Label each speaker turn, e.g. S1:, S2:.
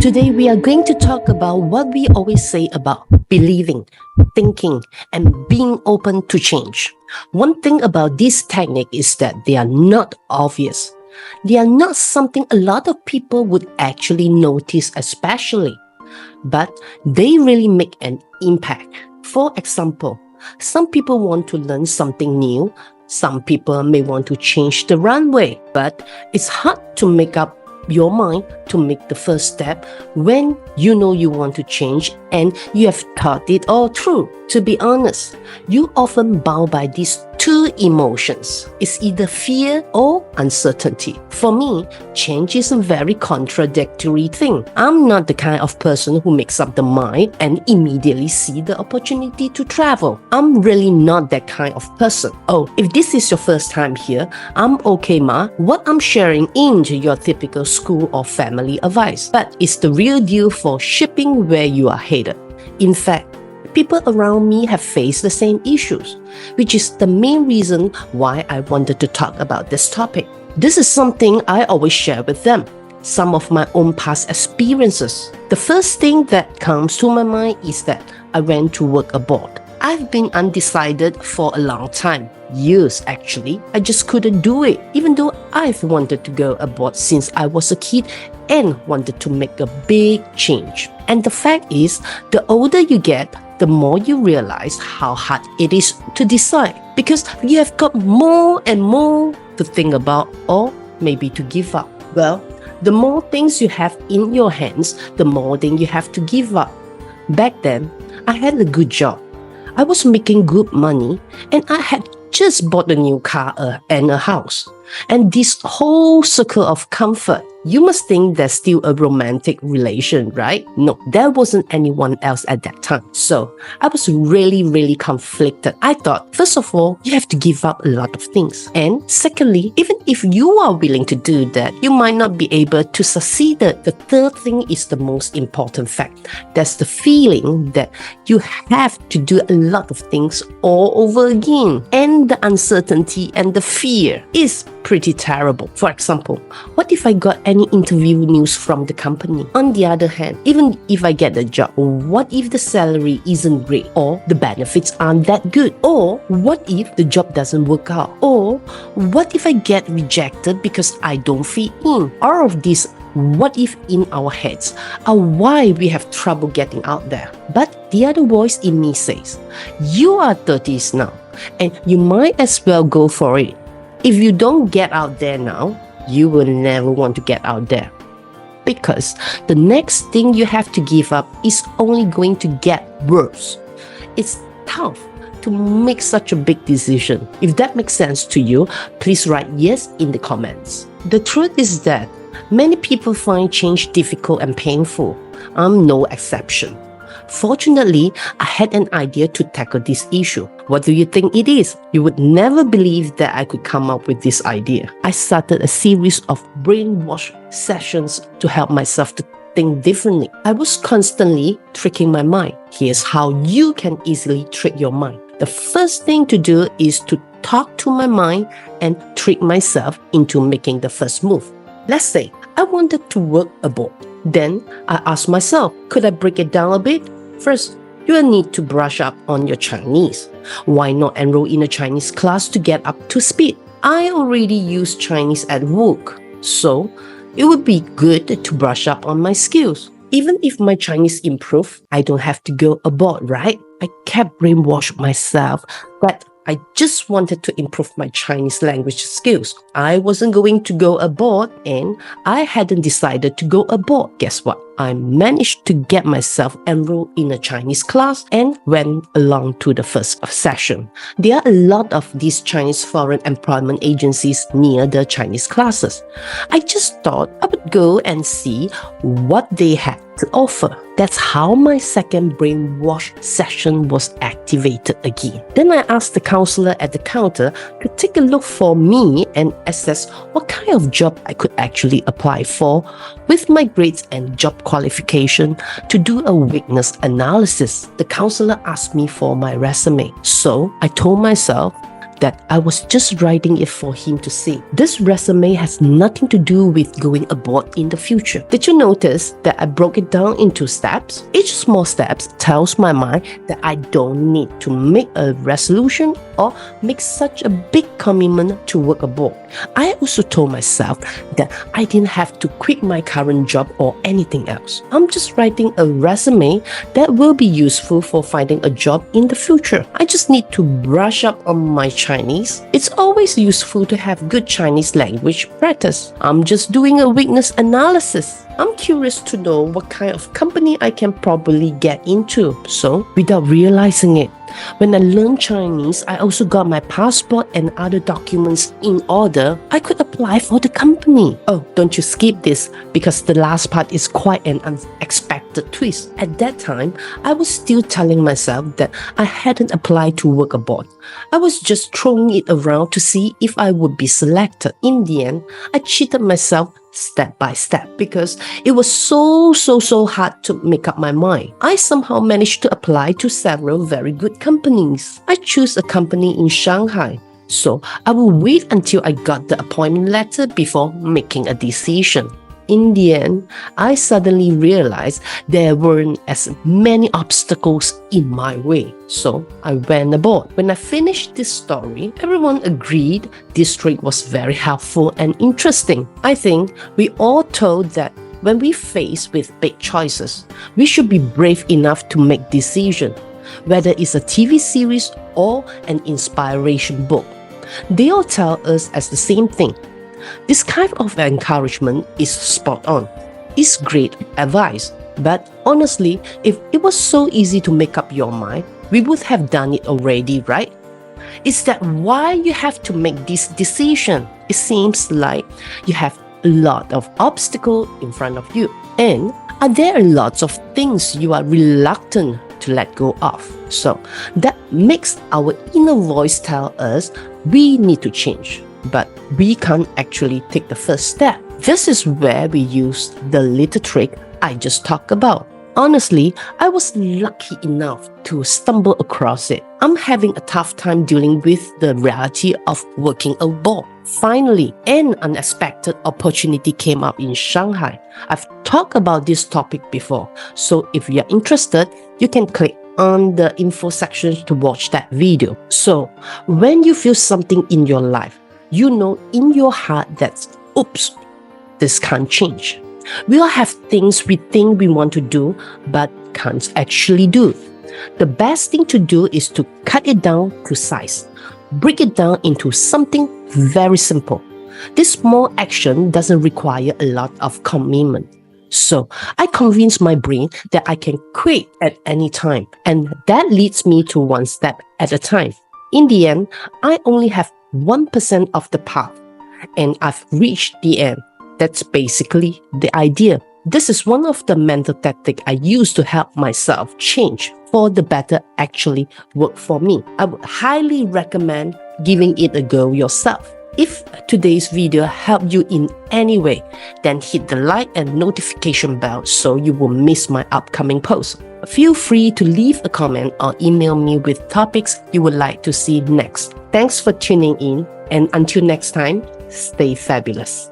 S1: Today, we are going to talk about what we always say about believing, thinking, and being open to change. One thing about this technique is that they are not obvious. They are not something a lot of people would actually notice especially, but they really make an impact. For example, some people want to learn something new. Some people may want to change the runway, but it's hard to make up your mind to make the first step when you know you want to change and you have thought it all through. To be honest, you often bound by these two emotions. It's either fear or uncertainty. For me, change is a very contradictory thing. I'm not the kind of person who makes up the mind and immediately see the opportunity to travel. I'm really not that kind of person. Oh, if this is your first time here, I'm okay, ma. What I'm sharing into your typical school or family advice, but it's the real deal for shipping where you are headed. In fact, people around me have faced the same issues, which is the main reason why I wanted to talk about this topic. This is something I always share with them, some of my own past experiences. The first thing that comes to my mind is that I went to work abroad. I've been undecided for a long time, years actually. I just couldn't do it, even though I've wanted to go abroad since I was a kid and wanted to make a big change. And the fact is, the older you get, the more you realize how hard it is to decide, because you have got more and more to think about, or maybe to give up. Well, the more things you have in your hands, the more things you have to give up. Back then, I had a good job. I was making good money, and I had just bought a new car and a house. And this whole circle of comfort, you must think there's still a romantic relation, right? No, there wasn't anyone else at that time. So I was really conflicted. I thought, first of all, you have to give up a lot of things. And secondly, even if you are willing to do that, you might not be able to succeed. The third thing is the most important fact. That's the feeling that you have to do a lot of things all over again. And the uncertainty and the fear is pretty terrible. For example, what if I got any interview news from the company? On the other hand, even if I get the job, what if the salary isn't great, or the benefits aren't that good? Or what if the job doesn't work out? Or what if I get rejected because I don't fit in? All of these what if in our heads are why we have trouble getting out there. But the other voice in me says, you are 30s now, and you might as well go for it. If you don't get out there now, you will never want to get out there, because the next thing you have to give up is only going to get worse. It's tough to make such a big decision. If that makes sense to you, please write yes in the comments. The truth is that many people find change difficult and painful. I'm no exception. Fortunately, I had an idea to tackle this issue. What do you think it is? You would never believe that I could come up with this idea. I started a series of brainwash sessions to help myself to think differently. I was constantly tricking my mind. Here's how you can easily trick your mind. The first thing to do is to talk to my mind and trick myself into making the first move. Let's say I wanted to work abroad. Then I asked myself, could I break it down a bit? First, you will need to brush up on your Chinese. Why not enroll in a Chinese class to get up to speed? I already use Chinese at work, so it would be good to brush up on my skills. Even if my Chinese improves, I don't have to go abroad, right? I kept brainwashing myself that I just wanted to improve my Chinese language skills. I wasn't going to go abroad, and I hadn't decided to go abroad. Guess what? I managed to get myself enrolled in a Chinese class and went along to the first session. There are a lot of these Chinese foreign employment agencies near the Chinese classes. I just thought I would go and see what they had to offer. That's how my second brainwash session was activated again. Then I asked the counselor at the counter to take a look for me and assess what kind of job I could actually apply for with my grades and job qualification to do a weakness analysis. The counselor asked me for my resume. So I told myself that I was just writing it for him to see. This resume has nothing to do with going abroad in the future. Did you notice that I broke it down into steps? Each small step tells my mind that I don't need to make a resolution or make such a big commitment to work abroad. I also told myself that I didn't have to quit my current job or anything else. I'm just writing a resume that will be useful for finding a job in the future. I just need to brush up on my Chinese. It's always useful to have good Chinese language practice. I'm just doing a weakness analysis. I'm curious to know what kind of company I can probably get into. So, without realizing it, when I learned Chinese, I also got my passport and other documents in order. I could apply for the company. Oh, don't you skip this, because the last part is quite an unexpected twist. At that time, I was still telling myself that I hadn't applied to work abroad. I was just throwing it around to see if I would be selected. In the end, I cheated myself step by step because it was so hard to make up my mind. I somehow managed to apply to several very good companies. I chose a company in Shanghai, so I will wait until I got the appointment letter before making a decision. In the end, I suddenly realized there weren't as many obstacles in my way, so I went aboard. When I finished this story, everyone agreed this trip was very helpful and interesting. I think we all told that when we faced with big choices, we should be brave enough to make decisions, whether it's a TV series or an inspiration book. They all tell us as the same thing. This kind of encouragement is spot on. It's great advice. But honestly, if it was so easy to make up your mind, we would have done it already, right? Is that why you have to make this decision? It seems like you have a lot of obstacles in front of you. And are there lots of things you are reluctant to let go of? So that makes our inner voice tell us we need to change, but we can't actually take the first step. This is where we use the little trick I just talked about. Honestly, I was lucky enough to stumble across it. I'm having a tough time dealing with the reality of working abroad. Finally, an unexpected opportunity came up in Shanghai. I've talked about this topic before, so if you're interested, you can click on the info section to watch that video. So, when you feel something in your life, you know in your heart that, oops, this can't change. We all have things we think we want to do, but can't actually do. The best thing to do is to cut it down to size. Break it down into something very simple. This small action doesn't require a lot of commitment. So I convinced my brain that I can quit at any time, and that leads me to one step at a time. In the end, I only have 1% of the path, and I've reached the end. That's basically the idea. This is one of the mental tactics I use to help myself change for the better actually work for me. I would highly recommend giving it a go yourself. If today's video helped you in any way, then hit the like and notification bell so you won't miss my upcoming posts. Feel free to leave a comment or email me with topics you would like to see next. Thanks for tuning in, and until next time, stay fabulous.